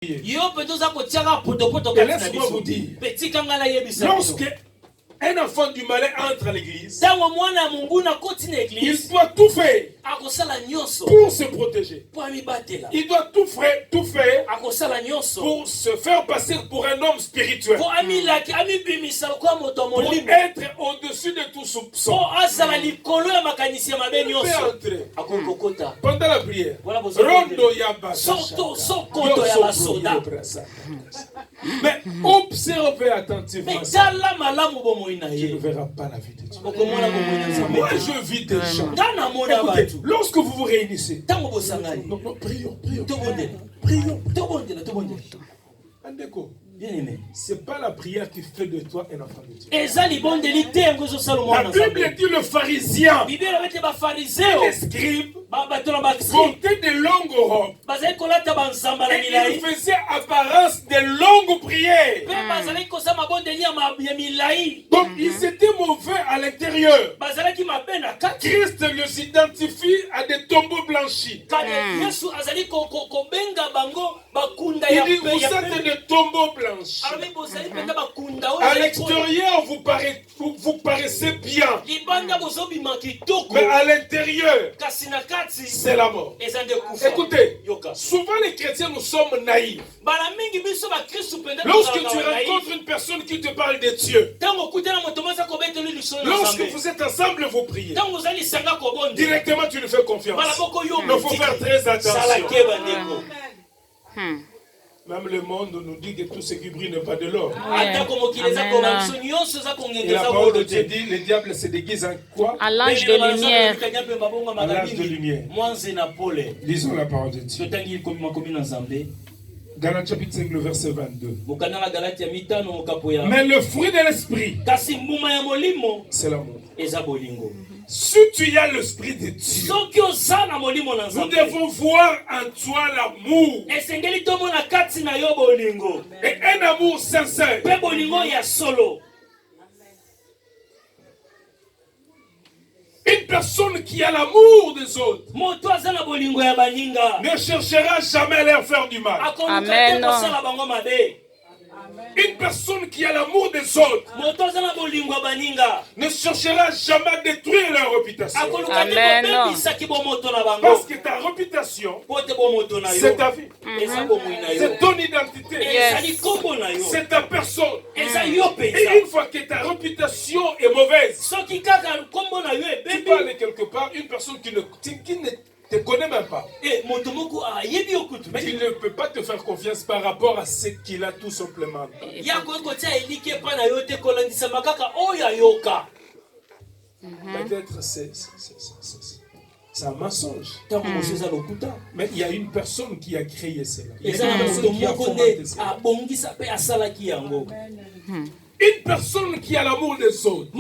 Et laisse-moi vous dire, lorsque un enfant du malin entre à l'église, il doit tout faire pour se protéger. Il doit tout faire pour se faire passer pour un homme spirituel, pour être au-dessus de tout soupçon. Pendant la prière, Rondo mais observez attentivement ça. Tu ne verras pas la vie de Dieu. Moi, je vis des gens. Écoutez, lorsque vous vous réunissez, prions. Andeko, c'est pas la prière qui fait de toi un enfant de Dieu. La Bible dit le pharisien et les scribes portaient de longues robes et ils faisaient apparence de longues prières. Donc ils étaient mauvais à l'intérieur. Christ les identifie à des tombeaux blanchis. Il dit vous êtes des tombeaux blanchis. À l'extérieur, vous paraissez bien. Mais à l'intérieur, c'est la mort. Écoutez, souvent les chrétiens, nous sommes naïfs. Lorsque tu rencontres une personne qui te parle de Dieu, lorsque vous êtes ensemble, vous priez, directement tu lui fais confiance. Il faut faire très attention. Même le monde nous dit que tout ce qui brille n'est pas de l'or. Et la parole de Dieu dit, le diable se déguise en quoi? À l'ange de lumière. À l'ange de lumière. Lisons la parole de Dieu. Galates chapitre 5, le verset 22. Mais le fruit de l'esprit, c'est l'amour. Si tu as l'esprit de Dieu, nous devons voir en toi l'amour. Et un amour sincère. Une personne qui a l'amour des autres ne cherchera jamais à leur faire du mal. Amen. Une personne qui a l'amour des autres ne cherchera jamais à détruire leur réputation. Amen. Parce que ta réputation, c'est ta vie. C'est ton identité. C'est ta personne. Et une fois que ta réputation est mauvaise, tu peux aller quelque part, une personne qui ne te connaît même pas. Mais il ne peut pas te faire confiance par rapport à ce qu'il a tout simplement. Peut-être c'est un mensonge. Mais il y a une personne qui a créé cela. Il y a une personne qui a fomenté cela. Une personne qui a l'amour des autres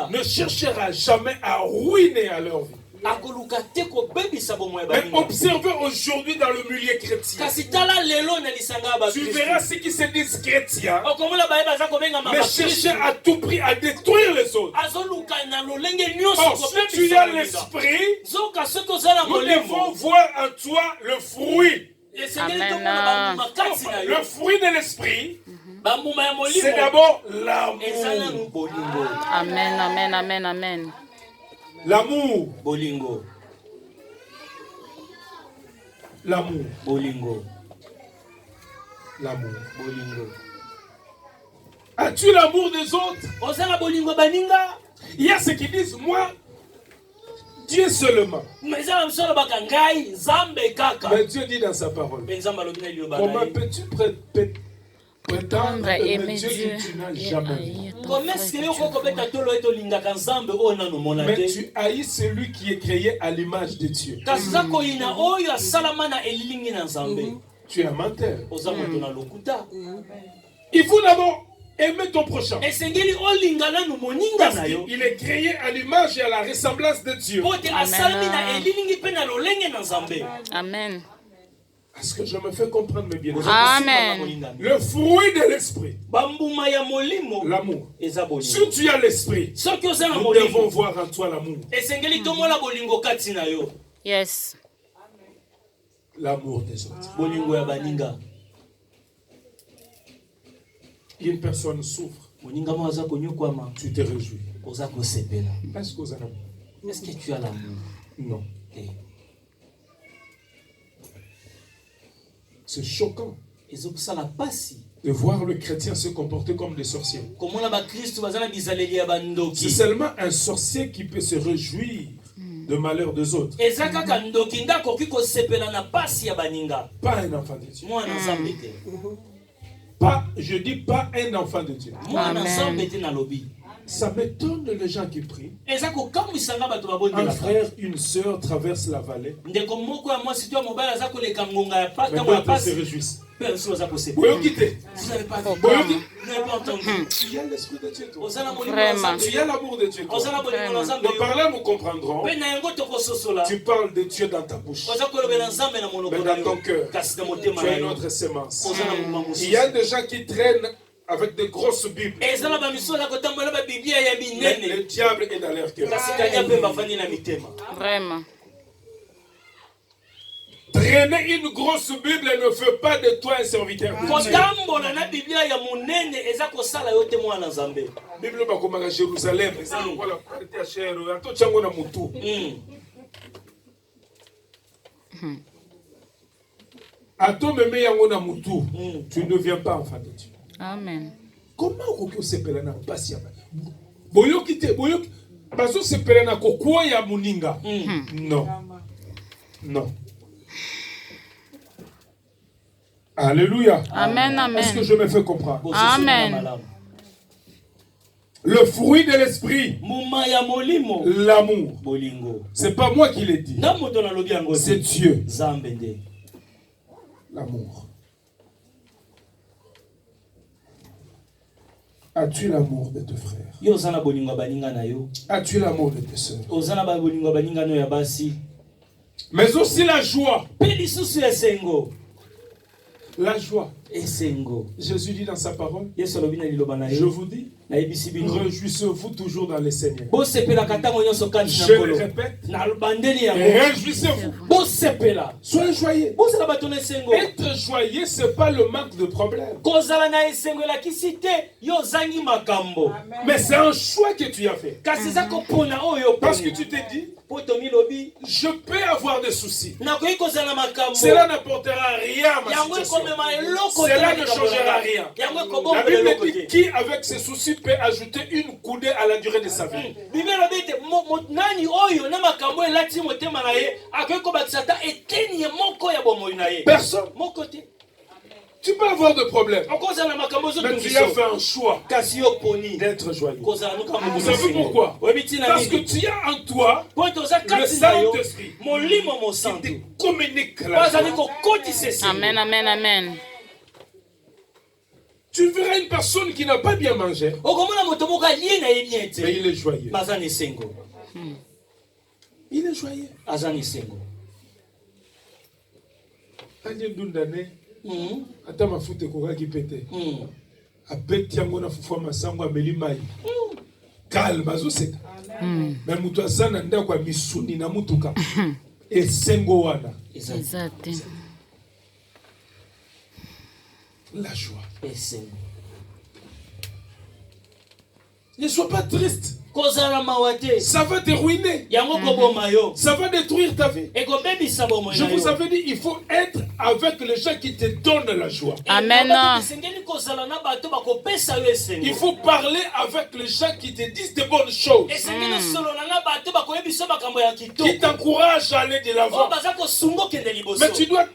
ne cherchera jamais à ruiner à leur vie. Mais observez aujourd'hui dans le milieu chrétien. Tu verras ceux qui se disent chrétiens, mais chercher à tout prix à détruire les autres. Or, si tu as l'esprit, nous devons voir en toi le fruit. Amen. Le fruit de l'esprit, c'est d'abord l'amour. Amen, amen, amen, amen. L'amour. Bolingo. L'amour. Bolingo. L'amour. Bolingo. As-tu l'amour des autres? Osala bolingo baninga. Il y a ceux qui disent, moi, Dieu seulement. Mais Dieu dit dans sa parole. Comment peux-tu prétendre aimer Dieu que tu n'as jamais vu? Mais tu haïs celui qui est créé à l'image de Dieu. Tu es un menteur. Il faut d'abord aimer ton prochain. Parce qu'il est créé à l'image et à la ressemblance de Dieu. Amen. Est-ce que je me fais comprendre, mes bien-aimés? Amen. Le fruit de l'esprit, l'amour. Si tu as l'esprit, nous devons voir en toi l'amour. Yes. l'amour des autres. Bolingo ya baninga. Une personne souffre, Moninga mo aza konyokwama. tu te réjouis. Oza kosepela. Est-ce que vous en avez? Est-ce que tu as l'amour? Non. Eh. C'est choquant Ezopsa la pasi. de voir le chrétien se comporter comme des sorciers. Comment la ba Christ bazana bizaleli ya bandoki. C'est seulement un sorcier qui peut se réjouir de malheur des autres. Ezaka kandoki ndako kiko sepela na pasi ya baninga. Pas un enfant de Dieu. Moi na nzambe te. Pas, je dis pas un enfant de Dieu. Moi na nzambe te na lobi. Ça m'étonne les gens qui prient. Ezako kamisanga bato Un babondela. frère, une sœur traverse la vallée. Ndeko moko ya mwasi to mobile aza koleka ngonga ya pata Mais mo ya d'autres se pasi. réjouissent. Personne oza kosepela. Boyo quitter. Vous n'avez pas vu. Boyo Vous quitter. n'avez pas entendu. Tu as l'esprit de Dieu, toi. Ozala molimo Vraiment. na nzambe. Tu as l'amour de Dieu, toi. Ozala molimo na nzambe. Nos parlants nous comprendront. Pe na yango tokososola. Tu parles de Dieu dans ta bouche. Oza kolobela nzambe na monoko Mais na dans ton yo. cœur, Kasi na tu motema as na une yo. autre sémence. Ozala moma mosusu. Il y a des gens qui traînent avec des grosses Bibles. Ezala ba misola kotambola ba biblia ya Mais le binene. diable est dans leur cœur. Kasi kanya pe bafani na mitema. Vraiment. Traîner une grosse Bible ne fait pas de toi un serviteur de Dieu. Kotambola na biblia ya munene eza kosala yo te mwana nzambe. Bible bakomaka Jérusalem, eza lokola parti ya chero, ato tyango na mutu. Ato meme yango na mutu, tu ne deviens pas enfant de Dieu. Amen. Comment okoki osepela na pasi ya boyoki te, boyoki bazosepela na kokuwa ya moninga? Non. Non. Alléluia. Amen, Est-ce que amen. je me fais comprendre? Amen. Le fruit de l'esprit, Muma ya molimo. l'amour. Bolingo. C'est pas moi qui l'ai dit. Na moto na lobi yango. C'est Dieu. Nzambe nde. L'amour. As-tu l'amour de tes frères? Yo ozana bolingo baninga na yo. As-tu l'amour de tes sœurs? Ozana ba bolingo baninga no ya basi. Mais aussi la joie. Pe lisusu esengo. La joie. Esengo. Jésus dit dans sa parole, Yesu alobi na liloba na je yo. vous dis, Na yebisi bino. réjouissez-vous toujours dans le Seigneur. Bo sepela katango nyonso kati na Je le kolo. répète, Na bandeli yango. réjouissez-vous. Bo sepela. Soyez joyeux. Bo sala bato na esengo. Être joyeux, ce n'est pas le manque de problème. Kozala na esengo elakisi te yo zangi makambo. Mais c'est un choix que tu as fait. Kasi eza kopona oyo Parce que tu t'es dit, po tomi lobi je peux avoir des soucis. nakoki kozala makambo. Cela n'apportera rien à ma Yango situation. ekomema eloko te Cela na ne likambo na changera ngai. rien. Yango La ekobombola Bible eloko dit te. qui, avec ses soucis, peut ajouter une coudée à la durée de sa vie. Bible elobi ete nani oyo na makambo elati motema na ye akoki kobakisa ata eteni ye moko ya bomoi na ye. Personne. Moko te. Tu peux avoir des problèmes. Okozala na makambo Mais tu ozotungisa. as fait un choix Kasi yo poni. d'être joyeux. Kozala nuka Vous savez pourquoi? Oyebi ntina Parce que nini? tu as en toi Po ete oza le kati na yo Saint-Esprit molimo qui mosantu. te communique la Bazali joie. kokotisa esengo. Amen, amen, amen. Tu verras une personne qui n'a pas bien mangé, Okomona moto moko alie na ye bien mais te. il est joyeux. Baza na esengo. Il est joyeux. Aza na esengo. Anje ndundane, ata mafuta ekokaki pete. Abeti yango na fufu ya masango ameli mai. Calme, azoseka. Mais mutu aza na ndako ya misuni na mutuka. Esengo wana. Exact. La joie. Esengo. Ne sois pas triste. Kozala mawa te. Ça va te ruiner. Yango koboma yo. Ça va détruire ta vie. Ekobebisa bomoi Je na yo. vous avais dit, il faut être avec les gens qui te donnent la joie. Amen. Esengeli kozala na bato bakopesa yo esengo. Il faut parler avec les gens qui te disent de bonnes choses, Esengeli solola na bato bakoyebisa makambo ya kitoko. qui t'encouragent à aller de Oyo l'avant. baza kosunga okende liboso. Mais tu dois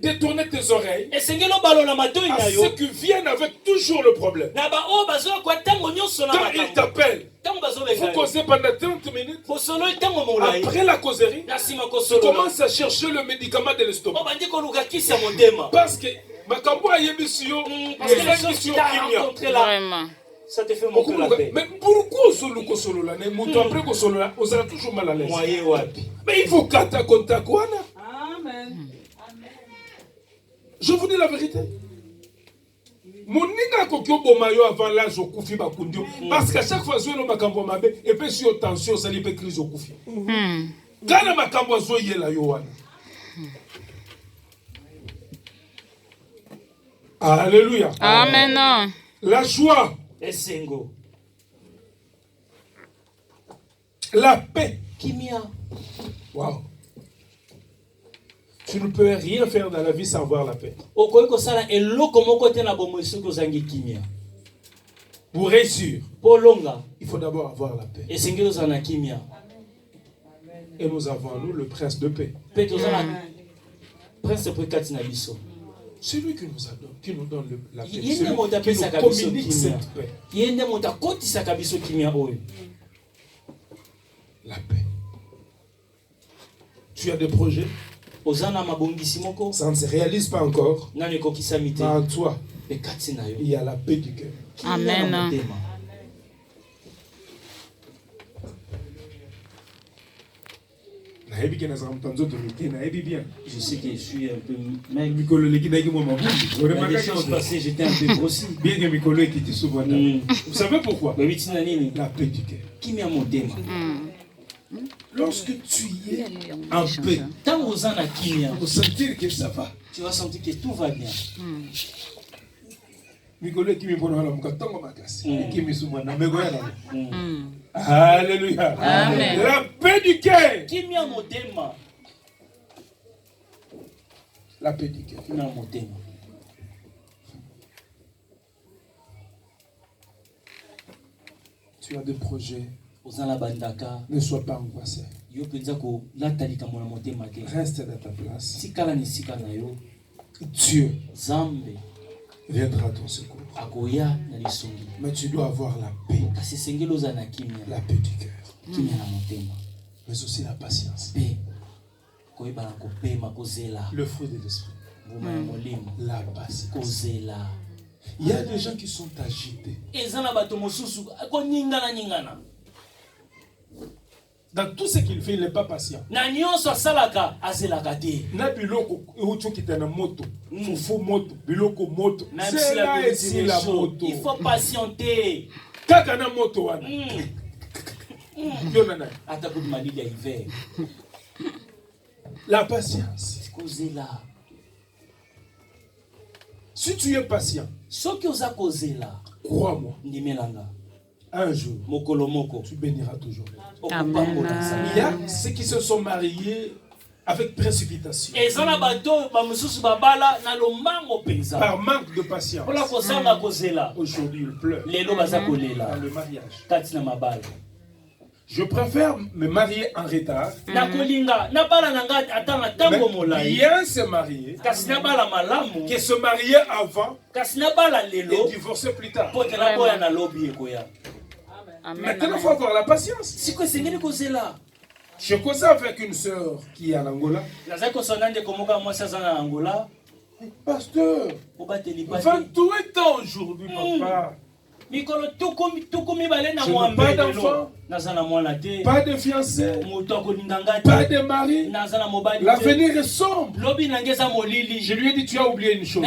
détourner tes oreilles Esengeli obalola matoi à na yo. ceux qui viennent avec toujours le problème. Na ba oyo bazoyoka ntango nyonso na Quand ils makambo. t'appellent, Ntango vous bazobenga yo. causez pendant 30 minutes. Kosolo ntango molai. Après la causerie, Na nsima tu kosolola. commences à chercher le médicament de l'estomac. Obandi koluka kisi ya motema. Parce que makambo ayebisi yo, Parce que les ezangisi choses yo que tu as kimia. rencontrées là, Vraiment. ça te fait monter la paix. Mais pourquoi osolu kosolola ne moto après kosolola ozala toujours mal à l'aise? Moyen wapi. Mais il faut kata contact wana. Amen. Je vous dis la vérité. Moninga koki oboma yo avant l'âge okufi bakundi yo. Parce qu'à chaque fois zoyelo makambo mabe epesi yo tension osali mpe crise okufi. Kana makambo azoyela yo wana. Alléluia. Amen. La joie. Esengo. La paix. Kimia. Wow. Tu ne peux rien faire dans la vie sans avoir la paix. Pour réussir, il faut d'abord avoir la paix. Et nous avons, nous, le prince de paix. C'est lui qui nous donne la paix. C'est lui qui nous communique cette paix. La paix. Tu as des projets. Ça ne se réalise pas encore. Mais en toi, il y a la paix du cœur. Amen. Je sais que je suis un peu mec. Il y a des choses passées, j'étais un peu grossi. Vous savez pourquoi? La paix du cœur. Lorsque tu es en paix, tu vas sentir que ça va. Tu vas sentir que tout va bien. Alléluia. Amen. La paix du cœur. La paix du cœur. Tu as des projets. Ne sois pas angoissé. Reste dans ta place. Dieu viendra à ton secours. Mais tu dois avoir la paix. La paix du cœur. Mais aussi la patience. Le fruit de l'esprit. La patience. Il y a des gens qui sont agités. Dans tout ce qu'il fait, il n'est pas patient. Il faut patienter. La patience. Si tu es patient, crois-moi, un jour, tu béniras toujours. Amen. Il y a ceux qui se sont mariés avec précipitation, par manque de patience. Aujourd'hui, il pleure dans le mariage. Je préfère me marier en retard, mais bien se marier, que se marier avant et divorcer plus tard. Maintenant, il faut avoir la patience. Je cause avec une sœur qui est en Angola. Pasteur, 28 ans aujourd'hui, papa. Je n'ai pas d'enfant, pas de fiancé, pas de mari. L'avenir est sombre. Je lui ai dit, tu as oublié une chose.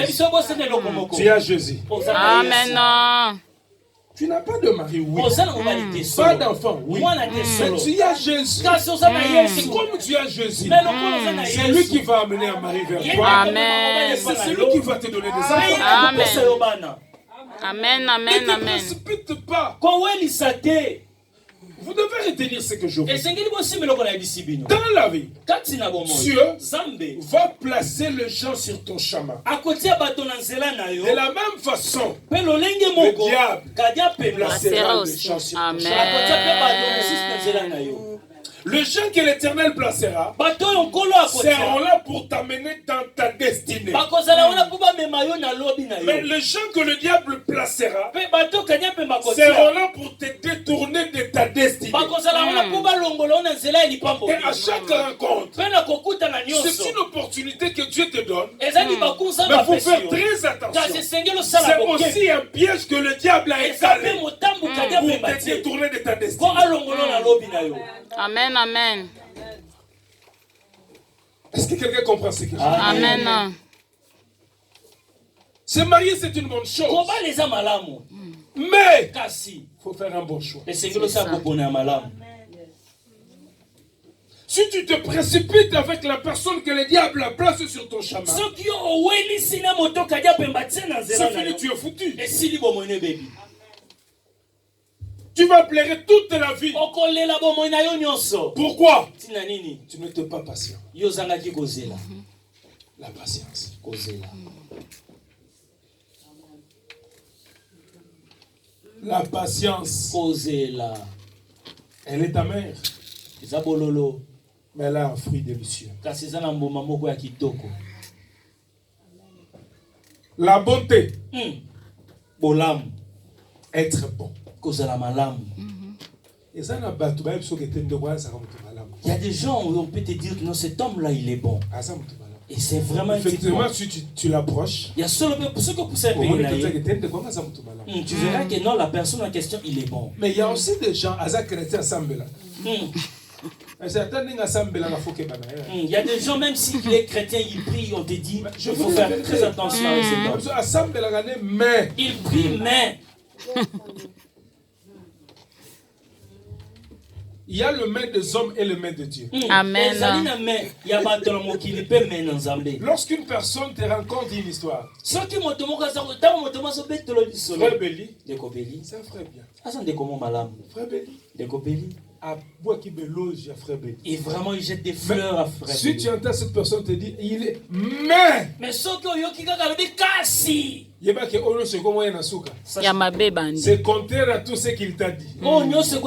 Tu as Jésus. Amen. Tu n'as pas de mari, oui. Pas d'enfant, oui. Mais tu as Jésus. Comme tu as Jésus, c'est lui qui va amener un mari vers toi. Amen. C'est lui qui va te donner des enfants. Amen. Amen, amen, Ne te amen. précipite pas. Vous devez retenir ce que je vous dis. Dans la vie, Dieu va placer les gens sur ton chemin. De la même façon, le diable placera les gens sur ton chemin. Les gens que l'Éternel placera seront là pour t'amener dans ta destinée. Mais les gens que le diable placera seront là pour te détourner de ta destinée. Et à chaque rencontre, c'est une opportunité que Dieu te donne. Mais il faut faire très attention. C'est aussi un piège que le diable a étalé pour te détourner de ta destinée. Amen, amen. Est-ce que quelqu'un comprend ce que je dis? Amen. Se marier, c'est une bonne chose. Mais il faut faire un bon choix. Si tu te précipites avec la personne que le diable a placée sur ton chemin, c'est fini, tu es foutu. Tu vas pleurer toute la vie. Pourquoi? Tu n'étais pas patient. La patience. La patience. Elle est ta mère. Mais elle a un fruit délicieux. La bonté. Être bon. Il y a des gens où on peut te dire que non, cet homme-là, il est bon. Et c'est vraiment effectivement, si tu l'approches, il y a seulement pour ce que vous savez, tu verras que non, la personne en question, il est bon. Mais il y a aussi des gens, il y a des gens, même si les chrétiens ils prient, on te dit il faut faire très attention avec cet homme. Il prie, mais il y a le maître des hommes et le maître de Dieu. Amen. Lorsqu'une personne te raconte une histoire, frère Béli, c'est un frère bien. Frère Béli, et vraiment il jette des fleurs à frère. Si tu entends cette personne te dire, il est mais c'est contraire à tout ce qu'il t'a dit. Notre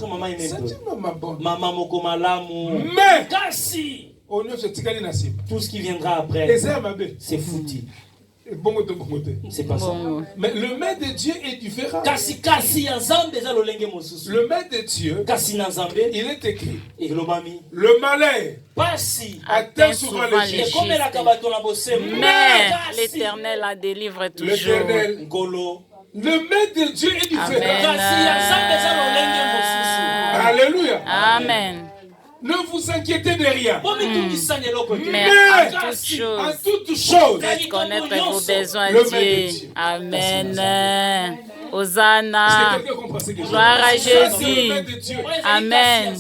maman est même mais tout ce qui viendra après, c'est foutu. C'est pas ça. Mais le maître de Dieu est différent. Le maître de Dieu, il est écrit, le malheur atteint souvent les justes, mais l'Éternel la délivre toujours. Le maître de Dieu est différent. Amen. Alléluia. Amen. Ne vous inquiétez de rien. Mais en toute chose, faites connaître vos besoins à Dieu. Amen. Hosanna. Gloire à Jésus. Amen.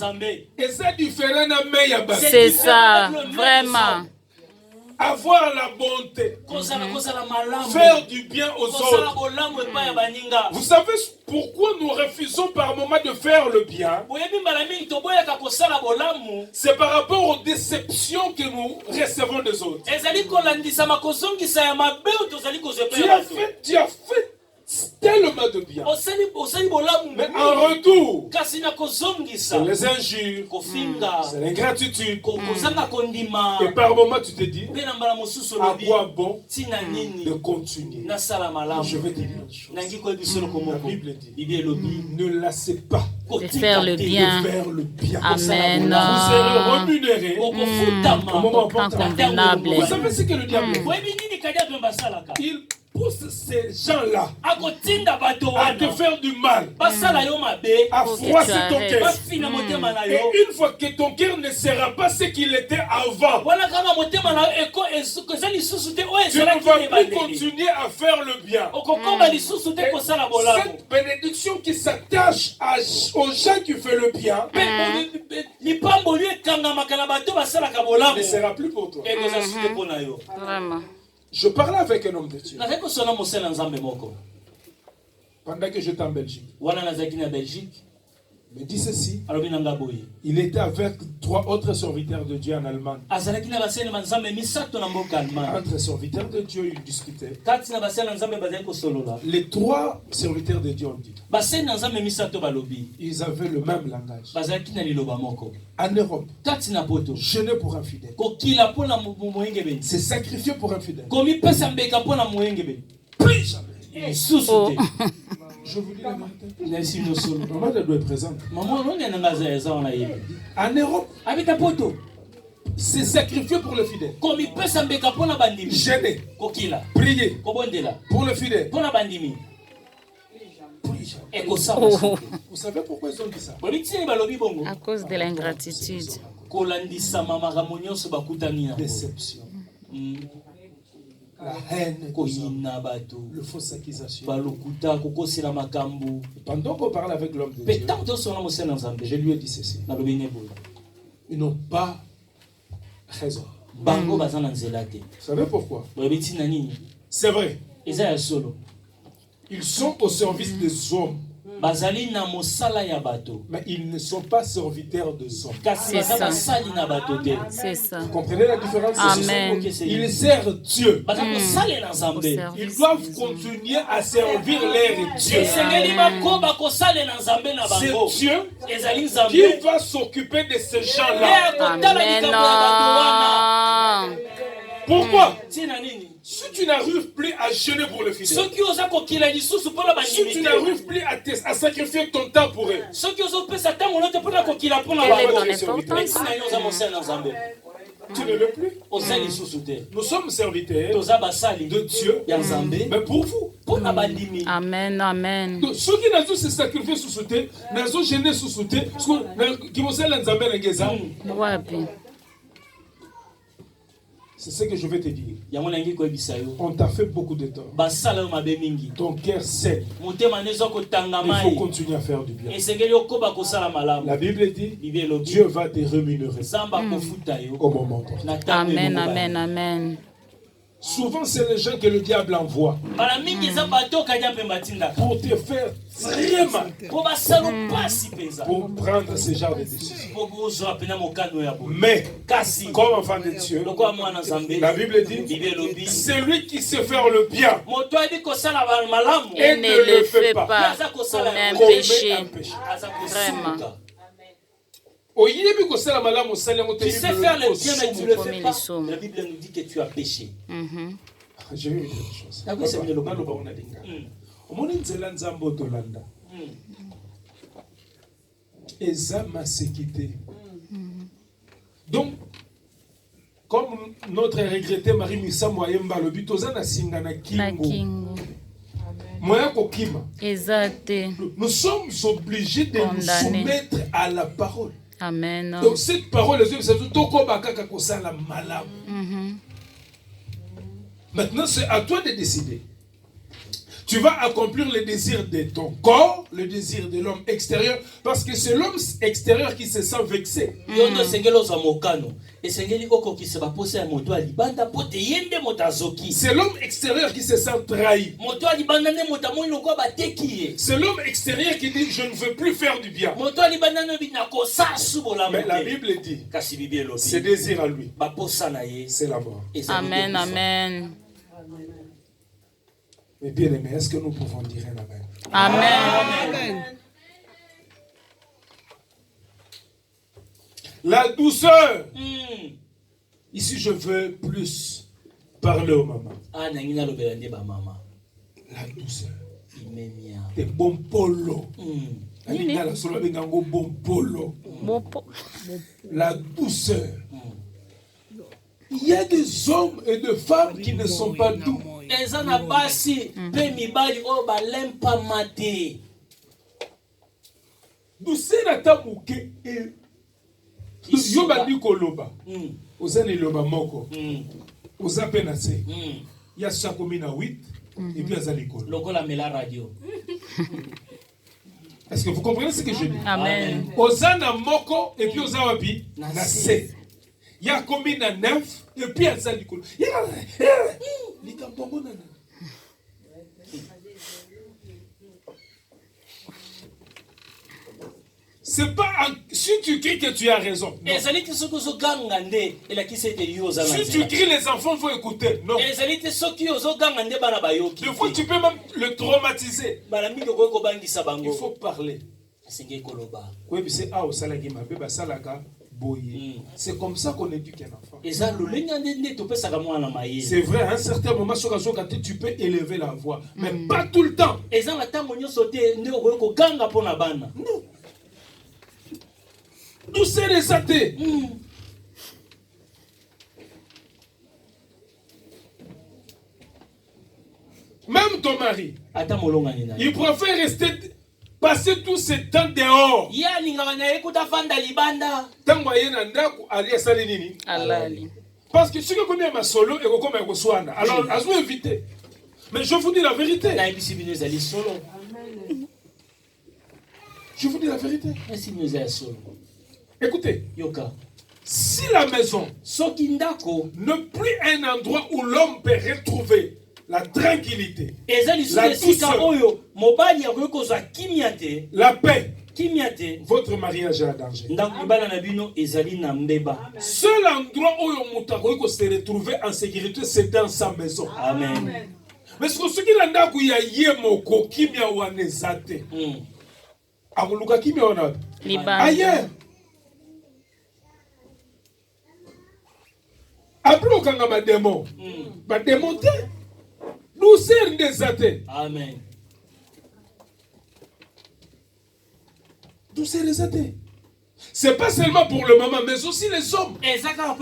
C'est ça, vraiment. Avoir la bonté, faire du bien aux autres. Vous savez pourquoi nous refusons par moment de faire le bien? C'est par rapport aux déceptions que nous recevons des autres. Tu as fait tellement de bien, mais en retour, c'est les injures, c'est l'ingratitude, et par moment tu te dis, à quoi bon de continuer? Je vais te dire une chose. La Bible dit, ne lassez pas de faire le bien. Amen. Vous serez rémunérés au moment convenable. Vous savez ce que le diable fait? Il pousse ces gens-là à te faire du mal, à froisser ton cœur. Et une fois que ton cœur ne sera pas ce qu'il était avant, tu ne vas plus continuer à faire le bien. Cette bénédiction qui s'attache aux gens qui font le bien ne sera plus pour toi. Vraiment. Je parlais avec un homme de Dieu pendant que j'étais en Belgique. Il me dit ceci. Il était avec 3 autres serviteurs de Dieu en Allemagne. Entre serviteurs de Dieu, ils discutaient. Les 3 serviteurs de Dieu ont dit, ils avaient le même langage. En Europe, jeûner pour un fidèle, c'est sacrifier pour un fidèle. Plus jamais. Je vous dis la vérité. Maman doit être présente. En Europe, c'est sacrifier pour le fidèle. Jeûner, prier pour le fidèle. Vous savez pourquoi ils ont dit ça? À cause de l'ingratitude. Déception. la haine, le fausse accusation. Pendant qu'on parle avec l'homme de Dieu, je lui ai dit ceci. Ils n'ont pas raison. Vous savez pourquoi? C'est vrai. Ils sont au service des hommes. Mais ils ne sont pas serviteurs des hommes. C'est ça. Vous comprenez la différence? Amen. Ils servent Dieu. Ils doivent continuer à servir leur Dieu. C'est Dieu qui va s'occuper de ces gens-là. Amen. Pourquoi? Si tu n'arrives plus à jeûner pour le fidèle, si tu n'arrives plus à sacrifier ton temps pour eux, tu ne veux plus. Nous sommes serviteurs de Dieu, mais pour vous. Amen, amen. Donc, ceux qui n'ont se sacrifier sous sauter, n'ont gêné sous sauter, qui vont se lancer. C'est ce que je vais te dire. On t'a fait beaucoup de temps. Ton cœur sait. Il faut continuer à faire du bien. La Bible dit, Dieu va te rémunérer au moment opportun. Amen, amen, amen. Souvent, c'est les gens que le diable envoie pour te faire très mal, pour prendre ce genre de décision. Mais, comme enfant de Dieu, la Bible dit, c'est lui qui sait faire le bien et ne le fait pas comme un péché. Vraiment. Tu sais faire le bien, mais tu le fais pas. La Bible nous dit que tu as péché. J'ai eu quelque chose. Donc, comme notre regretté Marie Missa Moyemba, le but aux Anasingana Kingo. Nous sommes obligés de nous soumettre à la parole. Amen. Donc cette parole, maintenant c'est à toi de décider. Tu vas accomplir le désir de ton corps, le désir de l'homme extérieur, parce que c'est l'homme extérieur qui se sent vexé. C'est l'homme extérieur qui se sent trahi. C'est l'homme extérieur qui dit je ne veux plus faire du bien. Mais la Bible dit ses désirs à lui, c'est la mort. Amen, amen. Mais bien aimé, est-ce que nous pouvons dire un amen? Amen. La douceur. Ici, je veux plus parler aux mamans. La douceur. Des bons polos. La douceur. Il y a des hommes et des femmes qui ne sont pas doux. Douceur atamuke yoba nikoloba ozani loba moko oza penase ya sakomi na 8 et puis azali kolo lokola mela radio. Est-ce que vous comprenez ce que je dis? Amen. Ozana moko et puis ozawapi na 7 ya komi na 9 et puis azali kolo likambo nana. C'est pas si tu cries que tu as raison. Non. Si tu cries, les enfants vont écouter. Non. Des fois, tu peux même le traumatiser. Il faut parler. C'est comme ça qu'on éduque un enfant. C'est vrai, à un certain moment, tu peux élever la voix, mais pas tout le temps. Non. Douceur et saté. Même ton mari, il préfère passer tout ce temps dehors. Parce que ce que connaît ma solo et comme un Roswana. Alors, à vous éviter. Mais je vous dis la vérité. Je vous dis la vérité. Écoutez. Si la maison ne plus un endroit où l'homme peut retrouver la tranquillité, la douceur, la paix, votre mariage est en danger. Seul endroit où on peut se retrouver en sécurité, c'est dans sa maison. Amen. Mais ce qui est là, il y a yemoko kimia wanezate. Akuluka kimia wana. Ailleurs. Après okanga ma démon. Ba démonter. Nous sert des athées. Amen. Tous ces athées. C'est pas seulement pour le maman, mais aussi les hommes. Récemment,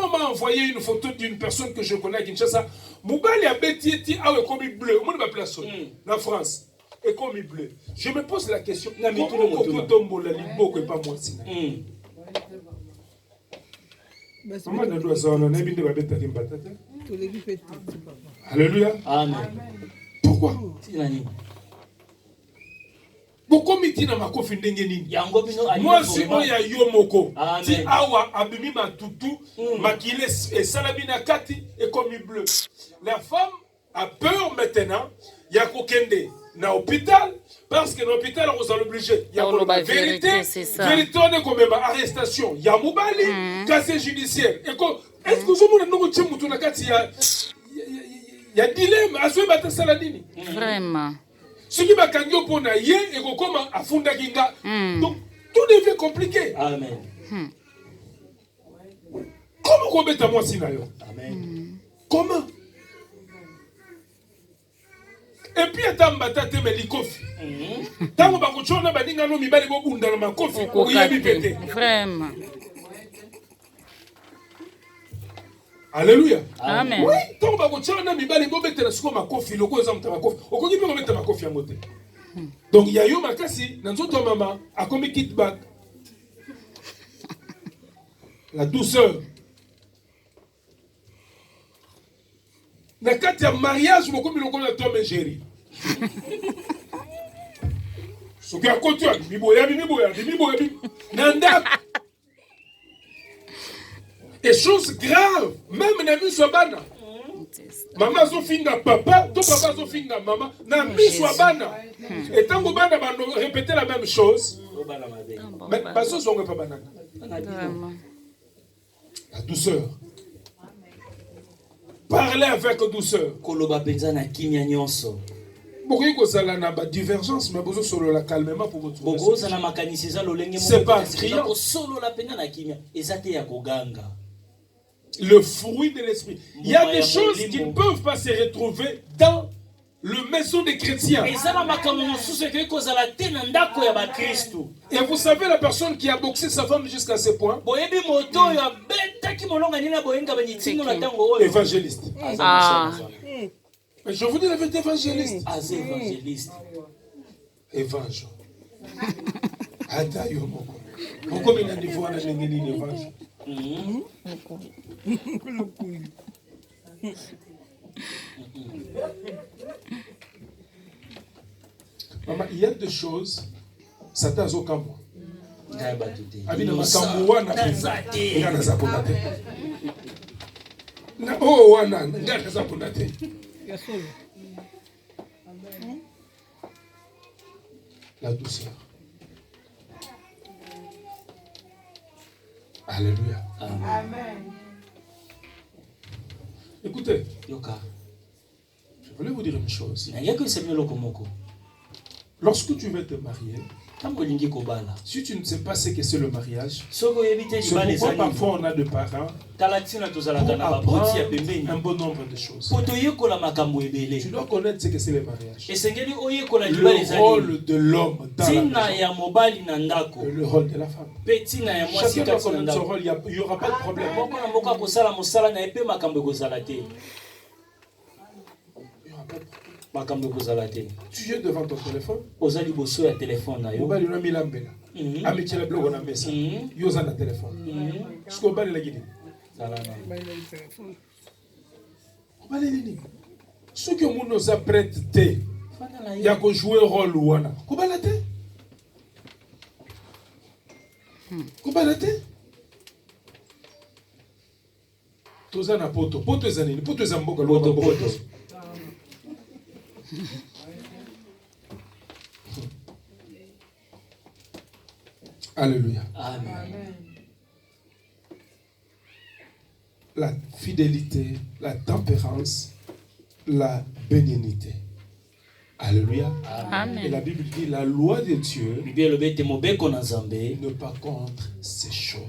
on m'a envoyé une photo d'une personne que je connais à Kinshasa. Moubali a bêti a comme bleu. Moi, je place la France. Et comme bleu. Je me pose la question. Comment on tombe la libo que pas moi si. Alléluia. Amen. Pourquoi? Moi si oya yo moko ti awa abimi matutu makile et salamina kati et comme bleu. La femme a peur maintenant ya kokende na hôpital parce que l'hôpital on s'est obligé il y a la vérité on est comme arrestation ya mobali casier judiciaire et est-ce que vous avez un mutu na kati ya dilemme azwe bata saladini vraiment. Ce qui m'a gagné pour naïe et comme à funda kinga. Donc tout devient compliqué. Amen. Comment qu'on met à moi sinayo? Amen. Comment? Et puis attends batate me likofi. Tango bakuchona badinga no mibali bo bunda na makofi ko yebi pété. Vraiment. Alléluia. Amen. Oui, tant que tu as mis les bobes de la sco ma coffee, le go exam ta ma coffee. Au côté de mettre ma coffee à monter. Donc il y a eu ma cassi dans ton maman a comme kit back. La douceur. Na kati ya mariage mo comme le ko na Tom et Jerry. Ce qui a continué, biboya. Nanda. Et chose grave, même Nami Swabana. Maman Zofinga papa, ton papa Zofinga maman, Nami Swabana. Et tant que Bana va répéter la même chose, mais pas ce sont pas banane. La douceur. Parlez avec douceur. Koloba penzana kimia nyonso. Pourquoi vous avez une divergence, mais vous avez la calmement pour votre c'est pas criant. Le fruit de l'esprit. Il y a des choses qui ne peuvent pas se retrouver dans le maison des chrétiens. Et vous savez la personne qui a boxé sa femme jusqu'à ce point? Évangéliste. Ah. Je vous dis la vérité, évangéliste. Évangéliste. Évangile. Adayo moko. Pourquoi il a dit voir la langue d'évangile? Maman, il y a des choses, ça t'a aucun mois. Abina makambuwa na ngana za kunate. Na oh wana ngana za kunate. La douceur. Alléluia. Amen. Écoutez, Yoka. Je voulais vous dire une chose. Na yako isemelo komoko. Lorsque tu veux te marier, si tu ne sais pas ce que c'est le mariage, c'est pourquoi parfois on a des parents pour apprendre un bon nombre de choses. Tu dois connaître ce que c'est le mariage. Le rôle de l'homme dans la maison et le rôle de la femme. Chacun doit connaître son rôle, il n'y aura pas de problème. Il n'y aura pas de problème. Tu es devant ton téléphone. téléphone. Ce que nous nous apprêtons, il y a que jouer rôle ou ana. Kubalate. Kubalate. Tozana poto, poto zanini, poto zamboka poto poto. Alléluia. Amen. La fidélité, la tempérance, la bénignité. Alléluia. Amen. Et la Bible dit la loi de Dieu ne pas contre ces choses.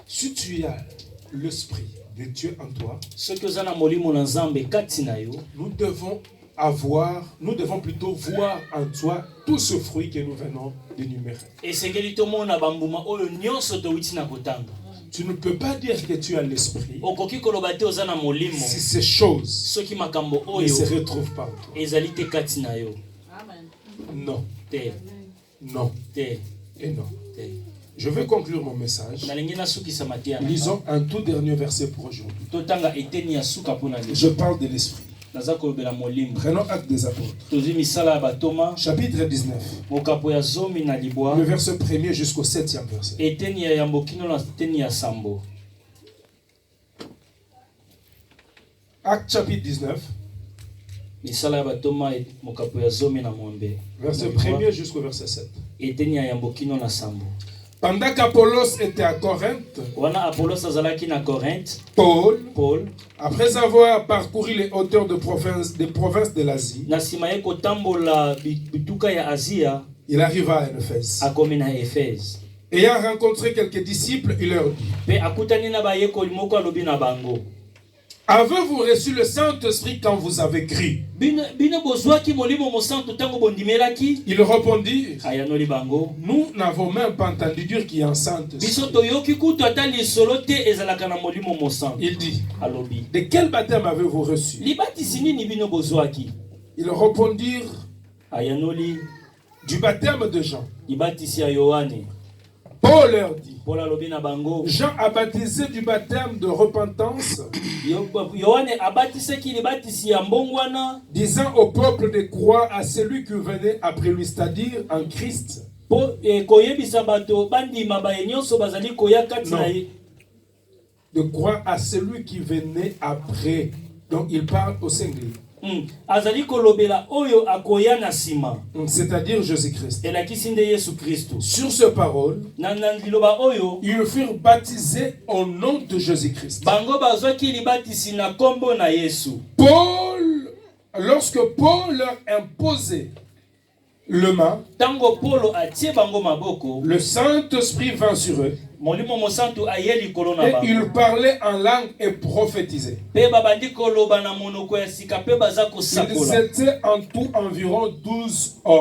Si tu as l'esprit de Dieu en toi, nous devons plutôt voir en toi tout ce fruit que nous venons d'énumérer. Tu ne peux pas dire que tu as l'esprit si ces choses ne se retrouvent pas en toi. Non. Non. Et non. Je vais conclure mon message. Lisons un tout dernier verset pour aujourd'hui. Je parle de l'esprit. Prenons acte des apôtres. Chapitre 19. Le verset 1er jusqu'au 7e verset. Acte chapitre 19. Verset 1er jusqu'au verset 7. Pendant qu'Apollos était à Corinthe, Paul, après avoir parcouru les hauteurs des provinces de l'Asie, il arriva à Éphèse. Ayant rencontré quelques disciples, il leur dit: avez-vous reçu le Saint-Esprit quand vous avez cru? Ils répondirent: nous n'avons même pas entendu dire qu'il y a un Saint-Esprit. Il dit: de quel baptême avez-vous reçu? Ils répondirent: du baptême de Jean. Paul leur dit: Jean a baptisé du baptême de repentance, disant au peuple de croire à celui qui venait après lui, c'est-à-dire en Christ. Non. De croire à celui qui venait après. Donc il parle au singulier. C'est-à-dire Jésus-Christ. Sur ce parole, ils furent baptisés au nom de Jésus-Christ. Paul, lorsque Paul leur imposait le main, le Saint-Esprit vint sur eux. Et ils parlaient en langue et prophétisaient. Ils étaient en tout environ 12 hommes.